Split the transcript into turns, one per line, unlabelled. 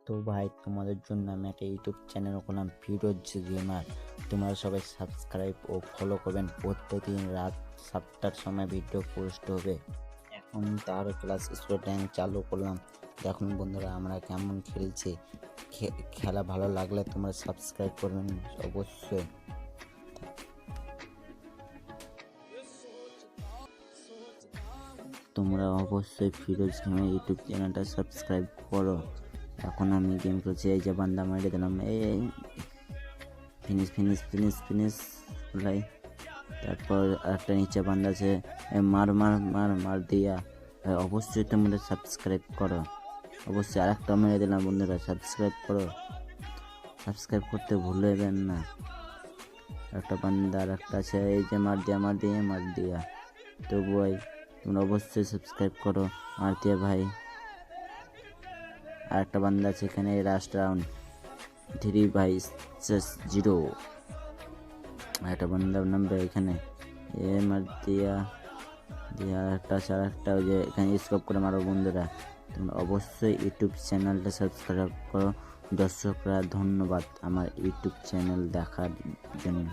তো ভাই তোমাদের জন্য আমি একটা ইউটিউব চ্যানেল করলাম ফিরোজ গেমার। তোমরা সবাই সাবস্ক্রাইব ও ফলো করবেন। প্রত্যেকদিন রাত 7টার সময় ভিডিও পোস্ট হবে। এখন তার ক্লাস স্কুল ট্যাঙ্ক চালু করলাম। দেখুন বন্ধুরা আমরা কেমন খেলছি। খেলা ভালো লাগলে তোমরা সাবস্ক্রাইব করবেন অবশ্যই। তোমরা অবশ্যই ফিরোজ গেমের ইউটিউব চ্যানেলটা সাবস্ক্রাইব করো। এখন আমি গেম খেলছি, এই যে বান্দা মারিয়ে দিলাম, এই ফিনিশ ফিনিশ ফিনিশ ফিনিশ লাই। তারপর একটা নিচে বান্দা আছে, মার মার মার মার দিয়া। অবশ্যই তোমরা সাবস্ক্রাইব করো, অবশ্যই। আরেকটা মেরে দিলাম বন্ধুরা, সাবস্ক্রাইব করো, সাবস্ক্রাইব করতে ভুলবেন না। একটা বান্দা আর একটা আছে, এই যে মার দিয়া মার দিয়া মার দিয়া। তো ভাই তোমরা অবশ্যই সাবস্ক্রাইব করো, মার দিয়া ভাই। আর একটা বান্দা আছে এখানে, লাস্ট রাউন্ড 3/0। একটা বান্দা নামবে এখানে, এ মার দিয়া দিয়া। একটা আছে, আর একটা ওই যে এখানে স্কোপ করে মারো বন্ধুরা। তোমরা অবশ্যই ইউটিউব চ্যানেলটা সাবস্ক্রাইব করো। দর্শকরা ধন্যবাদ আমার ইউটিউব চ্যানেল দেখার জন্য।